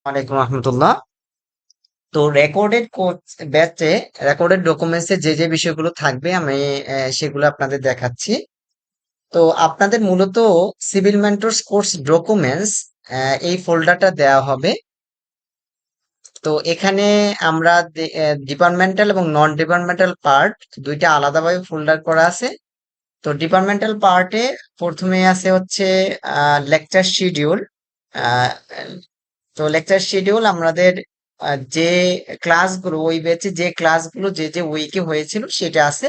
ওয়ালাইকুম রহমতুল্লাহ। তো recorded course ব্যাচে রেকর্ডেড ডকুমেন্টসে যে যে বিষয়গুলো থাকবে আমি সেগুলো আপনাদের দেখাচ্ছি। তো আপনাদের মূলত সিভিল মেন্টরস কোর্স ডকুমেন্টস এই ফোল্ডারটা দেওয়া হবে। তো এখানে আমরা ডিপার্টমেন্টাল এবং নন ডিপার্টমেন্টাল পার্ট দুইটা আলাদাভাবে ফোল্ডার করা আছে। তো ডিপার্টমেন্টাল পার্টে প্রথমে আছে হচ্ছে লেকচার শিডিউল। তো লেকচার শিডিউল আমাদের যে ক্লাসগুলো ওই ব্যাচে যে ক্লাসগুলো যে যে উইকে হয়েছিল সেটা আছে।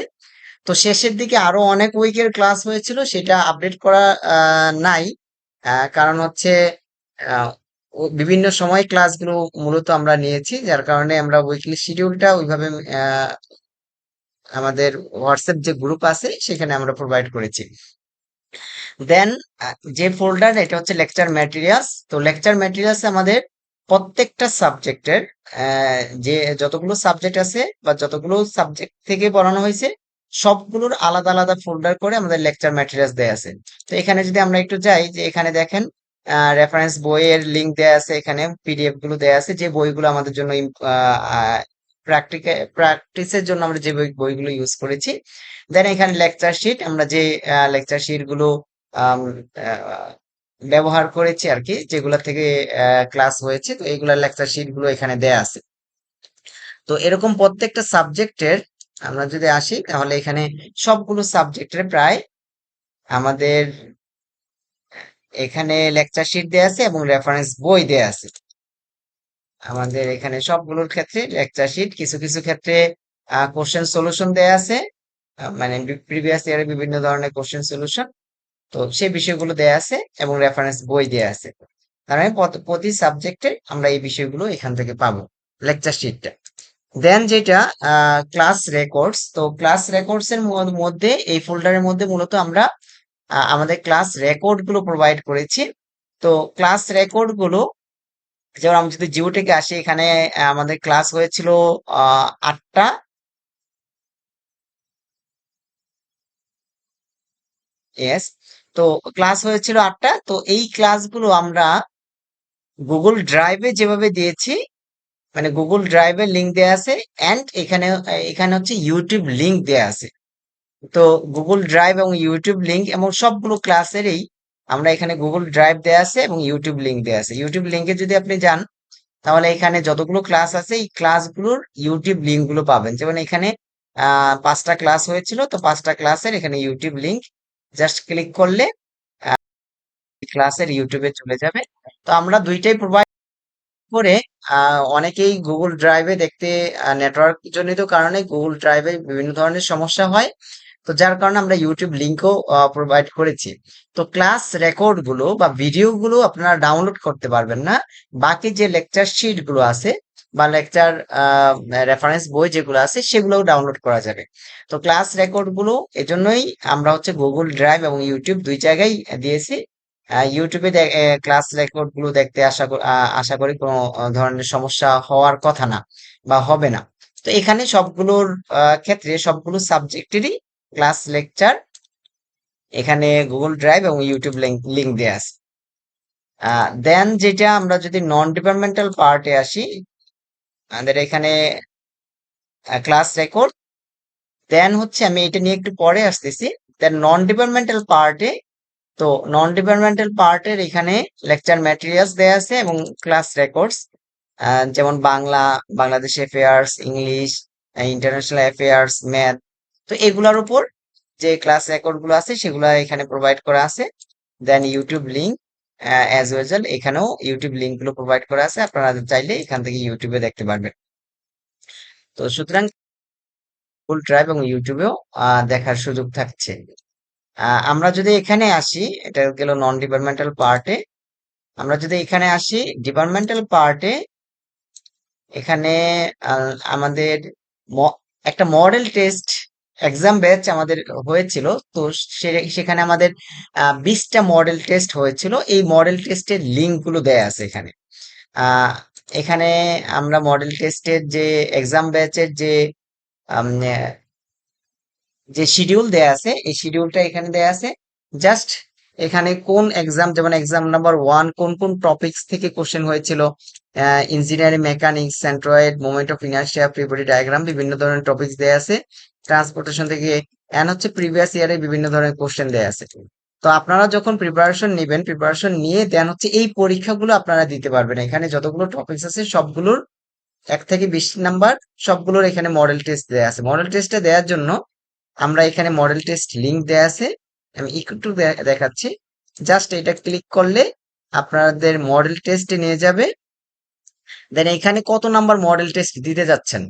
তো শেষের দিকে আরো অনেক উইকের ক্লাস হয়েছিল, সেটা আপডেট করা নাই। কারণ হচ্ছে আহ, বিভিন্ন সময় ক্লাসগুলো মূলত আমরা নিয়েছি, যার কারণে আমরা উইকলি শিডিউলটা ওইভাবে আহ, আমাদের হোয়াটসঅ্যাপ যে গ্রুপ আছে সেখানে আমরা প্রোভাইড করেছি। দেন যে ফোল্ডার এটা হচ্ছে লেকচার ম্যাটেরিয়ালস। তো লেকচার ম্যাটেরিয়ালস আমাদের প্রত্যেকটা সাবজেক্টের যে যতগুলো সাবজেক্ট আছে বা যতগুলো সাবজেক্ট থেকে পড়ানো হয়েছে সবগুলোর আলাদা আলাদা ফোল্ডার করে আমাদের লেকচার ম্যাটেরিয়ালস দেয়া আছে। তো এখানে যদি আমরা একটু যাই, যে এখানে দেখেন রেফারেন্স বইয়ের লিংক দেয়া আছে, এখানে পিডিএফ গুলো দেয়া আছে যে বইগুলো আমাদের জন্য প্র্যাকটিসের জন্য আমরা যে বইগুলো ইউজ করেছি। দেন এখানে লেকচার শিট, আমরা যে লেকচার শিট গুলো আম, আহ, ব্যবহার করেছি আর কি, যেগুলা থেকে ক্লাস হয়েছে, তো এইগুলা লেকচার শিট গুলো এখানে দেয়া আছে। তো এরকম প্রত্যেকটা সাবজেক্টের আমরা যদি আসি তাহলে এখানে সবগুলো সাবজেক্টের প্রায় আমাদের এখানে লেকচার শিট দেয়া আছে এবং রেফারেন্স বই দেয়া আছে। আমাদের এখানে সবগুলোর ক্ষেত্রে লেকচার শিট, কিছু কিছু ক্ষেত্রে কোশ্চেন সলিউশন দেয়া আছে, মানে প্রিভিয়াস ইয়ারের বিভিন্ন ধরনের কোশ্চেন সলিউশন। তো সেই বিষয়গুলো দেয়া আছে এবং রেফারেন্স বই দেয়া আছে। তার মানে প্রতি সাবজেক্টে আমরা এই বিষয়গুলো এখান থেকে পাবো, লেকচার শিটটা। দেন যেটা ক্লাস রেকর্ডস, তো ক্লাস রেকর্ডস এর মধ্যে এই ফোল্ডারের মধ্যে মূলত আমরা আমাদের ক্লাস রেকর্ড গুলো প্রোভাইড করেছি। তো ক্লাস রেকর্ড গুলো, যেমন আমি যদি জিও থেকে আসি, এখানে আমাদের ক্লাস হয়েছিল 8টা। ইয়েস। তো ক্লাস হয়েছিল 8টা। তো এই ক্লাসগুলো আমরা গুগল ড্রাইভে যেভাবে দিয়েছি, মানে গুগল ড্রাইভের লিংক দেয়া আছে, এন্ড এখানে এখানে হচ্ছে ইউটিউব লিংক দেয়া আছে। তো গুগল ড্রাইভ এবং ইউটিউব লিংক এবং সবগুলো ক্লাসেরই আমরা এখানে গুগল ড্রাইভ দেয়া আছে এবং ইউটিউব লিংক দেয়া আছে। ইউটিউব লিংকে যদি আপনি যান তাহলে এখানে যতগুলো ক্লাস আছে এই ক্লাসগুলোর ইউটিউব লিংক গুলো পাবেন। যেমন এখানে 5টা ক্লাস হয়েছিল, তো 5টা ক্লাসের এখানে ইউটিউব লিংক জাস্ট ক্লিক করলে ক্লাসের ইউটিউবে চলে যাবে। তো আমরা দুইটাই প্রোভাইড করে অনেকেই গুগল ড্রাইভে দেখতে নেটওয়ার্ক জনিত কারণে গুগল ড্রাইভে বিভিন্ন ধরনের সমস্যা হয়। তো যার কারণে আমরা ইউটিউব লিংকও প্রোভাইড করেছি। তো ক্লাস রেকর্ড গুলো বা ভিডিও গুলো আপনারা ডাউনলোড করতে পারবেন না, বাকি যে লেকচার শিট গুলো আছে বা লেকচার রেফারেন্স বই যেগুলো আছে সেগুলোও ডাউনলোড করা যাবে। তো ক্লাস রেকর্ড গুলো এজন্যই আমরা হচ্ছে গুগল ড্রাইভ এবং ইউটিউব দুই জায়গায় দিয়েছি। ইউটিউবে ক্লাস রেকর্ড গুলো দেখতে আশা করি কোনো ধরনের সমস্যা হওয়ার কথা না বা হবে না। তো এখানে সবগুলোর ক্ষেত্রে সবগুলো সাবজেক্টেরই ক্লাস লেকচার এখানে গুগল ড্রাইভ এবং ইউটিউব লিংক দেয়া আছে। দেন যেটা আমরা যদি নন ডিপার্টমেন্টাল পার্টে আসি, আমাদের এখানে ক্লাস রেকর্ড, দেন হচ্ছে আমি এটা নিয়ে একটু পরে আসতেছি। দেন নন ডিপার্টমেন্টাল পার্টে, তো নন ডিপার্টমেন্টাল পার্টের এখানে লেকচার ম্যাটেরিয়ালস দেয়া আছে এবং ক্লাস রেকর্ডস, যেমন Bangla, Bangladesh affairs, English, international affairs, math. তো এগুলোর উপর যে ক্লাস রেকর্ড গুলো আছে সেগুলো এখানে প্রোভাইড করা আছে। দেন ইউটিউব লিংক অ্যাজ ইউজুয়াল, এখানেও ইউটিউব লিংক গুলো প্রোভাইড করা আছে, আপনারা চাইলে এখান থেকে ইউটিউবে দেখতে পারবেন। তো সুতরাং গুগল ড্রাইভ এবং ইউটিউবেও দেখার সুযোগ থাকছে। আমরা যদি এখানে আসি, এটা গেল নন ডিপার্টমেন্টাল পার্টে। আমরা যদি এখানে আসি ডিপার্টমেন্টাল পার্টে, এখানে আমাদের একটা মডেল টেস্ট এক্সাম ব্যাচ আমাদের হয়েছিল। তো সেখানে আমাদের 20টা মডেল টেস্ট হয়েছিল। এই মডেল টেস্টের লিঙ্ক গুলো দেয়া আছে এখানে। আহ, এখানে আমরা মডেল টেস্টের যে এক্সাম ব্যাচের যে আম, আহ, যে শিডিউল দেয়া আছে এই শিডিউলটা এখানে দেয়া আছে। জাস্ট এখানে কোন এক্সাম, যেমন এক্সাম নাম্বার 1 কোন কোন টপিকস থেকে কোশ্চেন হয়েছিল, engineering mechanics, centroid, moment of inertia, free body diagram, বিভিন্ন ধরনের টপিকস দেয়া আছে। ট্রান্সপোর্টেশন থেকে এন্ড হচ্ছে প্রিভিয়াস ইয়ারে বিভিন্ন ধরনের কোশ্চেন দেয়া আছে। তো আপনারা যখন প্রিপারেশন নিবেন, প্রিপারেশন নিয়ে দেন হচ্ছে এই পরীক্ষাগুলো আপনারা দিতে পারবেন। এখানে যতগুলো টপিকস আছে সবগুলোর 1 থেকে 20 নাম্বার, সবগুলোর এখানে মডেল টেস্ট দেয়া আছে। মডেল টেস্টে দেওয়ার জন্য আমরা এখানে মডেল টেস্ট লিংক দেয়া আছে, আমি একটু দেখাচ্ছি। জাস্ট এটা ক্লিক করলে আপনাদের মডেল টেস্টে নিয়ে যাবে। দেন এখানে কত নাম্বার মডেল টেস্ট দিতে যাচ্ছেন,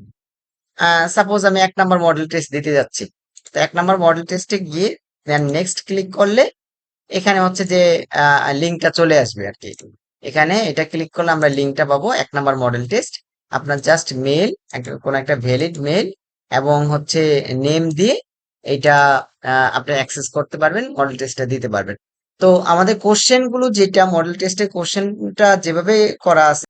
সাপোজ আমি 1 নাম্বার মডেল টেস্ট দিতে যাচ্ছি। তো 1 নাম্বার মডেল টেস্টে গিয়ে দেন নেক্সট ক্লিক করলে এখানে হচ্ছে যে লিঙ্কটা চলে আসবে আর কি। এখানে এটা ক্লিক করলে আমরা লিঙ্কটা পাবো 1 নাম্বার মডেল টেস্ট। আপনার জাস্ট মেল, কোন একটা ভ্যালিড মেল এবং হচ্ছে নেম দিয়ে এটা আপনি অ্যাক্সেস করতে পারবেন, মডেল টেস্টটা দিতে পারবেন। তো আমাদের কোশ্চেন গুলো, যেটা মডেল টেস্টের কোশ্চেনটা যেভাবে করা আছে,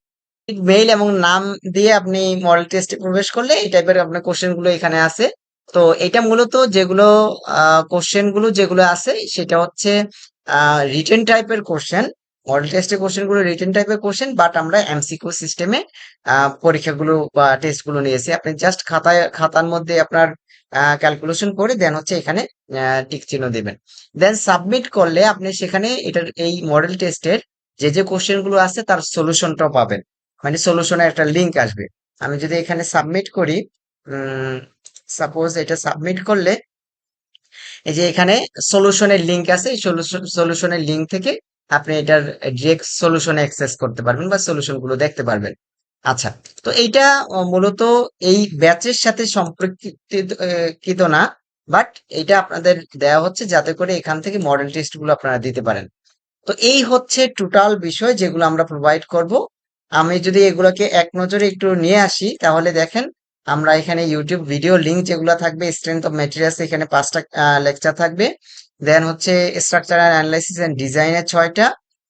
মেইল এবং নাম দিয়ে আপনি মডেল টেস্টে প্রবেশ করলে এই টাইপের আপনার কোশ্চেন গুলো এখানে আছে। তো এটা মূলত যেগুলো কোশ্চেন গুলো যেগুলো আছে সেটা হচ্ছে রিটেন টাইপের কোশ্চেন। মডেল টেস্টের কোশ্চেন গুলো রিটেন টাইপের কোশ্চেন, বাট আমরা এমসিকিউ সিস্টেমে পরীক্ষাগুলো বা টেস্ট গুলো নিয়েছি। আপনি জাস্ট খাতার মধ্যে আপনার ক্যালকুলেশন করে দেন হচ্ছে এখানে টিক চিহ্ন দিবেন। দেন সাবমিট করলে আপনি সেখানে এটার এই মডেল টেস্টের যে যে কোশ্চেন গুলো আছে তার সলিউশনটাও পাবেন, মানে সলিউশনের একটা লিংক আসবে। আমি যদি এখানে সাবমিট করি, সাপোজ এটা সাবমিট করলে এই যে এখানে সলিউশনের লিংক আছে, এই সলিউশনের লিংক থেকে আপনি এটার ডিরেক্ট সলিউশনে অ্যাক্সেস করতে পারবেন বা সলিউশন গুলো দেখতে পারবেন। আচ্ছা, তো এইটা মূলত এই ব্যাচের সাথে সম্পর্কিত না, বাট এটা আপনাদের দেওয়া হচ্ছে যাতে করে এখান থেকে মডেল টেস্ট গুলো আপনারা দিতে পারেন। তো এই হচ্ছে টোটাল বিষয় যেগুলো আমরা প্রোভাইড করব। আমি যদি এগুলোকে এক নজরে একটু নিয়ে আসি তাহলে দেখেন, আমরা এখানে ইউটিউব ভিডিও লিংক যেগুলো থাকবে, স্ট্রেংথ অফ ম্যাটেরিয়ালস এখানে 5টা লেকচার থাকবে। দেন হচ্ছে স্ট্রাকচারাল অ্যানালাইসিস এন্ড ডিজাইনের 6টা,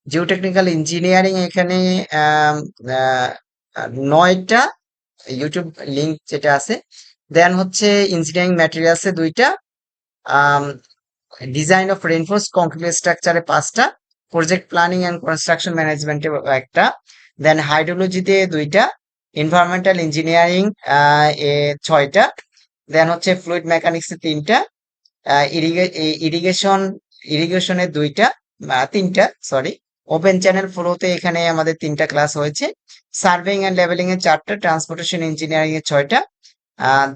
জিওটেকনিক্যাল ইঞ্জিনিয়ারিং এখানে আম, আহ, 9টা ইউটিউব লিংক যেটা আছে। দেন হচ্ছে ইঞ্জিনিয়ারিং ম্যাটেরিয়ালসে 2টা, ডিজাইন অফ রেনফোর্স কংক্রিট স্ট্রাকচারে 5টা, প্রজেক্ট প্ল্যানিং এন্ড কনস্ট্রাকশন ম্যানেজমেন্টে 1টা, দেন হাইড্রোলজিতে 2টা, এনভায়রনমেন্টাল ইঞ্জিনিয়ারিং এ 6টা, দেন হচ্ছে ফ্লুইড মেকানিক্সে 3টা, ইরিগেশন ইরিগেশনের 2টা, 3টা সরি, ওপেন চ্যানেল ফ্লোতে এখানে আমাদের 3টা ক্লাস হয়েছে, সার্ভেইং এন্ড লেভেলিং এ 4টা, ট্রান্সপোর্টেশন ইঞ্জিনিয়ারিং এ 6টা,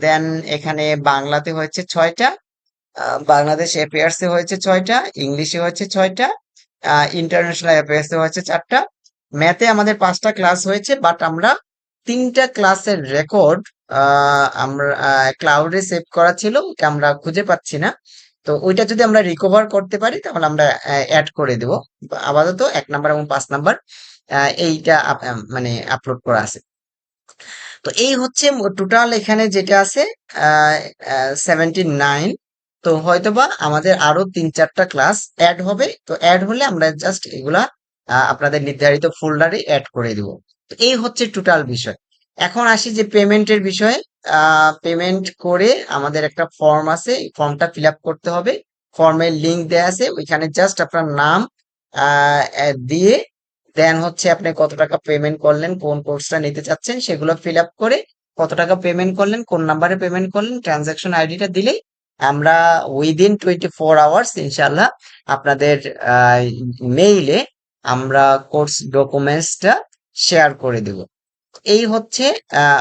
দেন এখানে বাংলাতে হয়েছে 6টা, বাংলাদেশ অ্যাফেয়ার্স এ হয়েছে 6টা, ইংলিশে হয়েছে 6টা, ইন্টারন্যাশনাল অ্যাফেয়ার্স এ হয়েছে 4টা, ম্যাথে আমাদের 5টা ক্লাস হয়েছে, বাট আমরা 3টা ক্লাসের রেকর্ড আমরা ক্লাউডে সেভ করা ছিল, ওটা আমরা খুঁজে পাচ্ছি না। তো ওইটা যদি আমরা রিকভার করতে পারি তাহলে আমরা অ্যাড করে দেব। আপাতত 1 নাম্বার এবং 5 নাম্বার এইটা মানে আপলোড করা আছে। তো এই হচ্ছে টোটাল এখানে যেটা আছে 79। তো হয়তোবা আমাদের আরো 3-4টা ক্লাস অ্যাড হবে। তো অ্যাড হলে আমরা জাস্ট এগুলা আপনাদের নির্ধারিত ফোল্ডারে অ্যাড করে দিব। তো এই হচ্ছে টোটাল বিষয়। এখন আসি যে পেমেন্টের বিষয়ে। পেমেন্ট করে আমাদের একটা ফর্ম আছে, এই ফর্মটা ফিল আপ করতে হবে। ফর্মের লিংক দেয়া আছে, ওইখানে জাস্ট আপনার নাম দিয়ে দেন হচ্ছে আপনি কত টাকা পেমেন্ট করলেন, কোন কোর্সটা নিতে চাচ্ছেন সেগুলো ফিল আপ করে কত টাকা পেমেন্ট করলেন, কোন নাম্বারে পেমেন্ট করলেন, ট্রানজাকশন আইডিটা দিলেই আমরা উইদিন 24 আওয়ার্স ইনশাল্লাহ আপনাদের মেইলে আমরা কোর্স ডকুমেন্টসটা শেয়ার করে দেব। এই হচ্ছে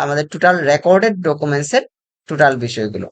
আমাদের টোটাল রেকর্ডেড ডকুমেন্টস এর টোটাল বিষয়গুলো।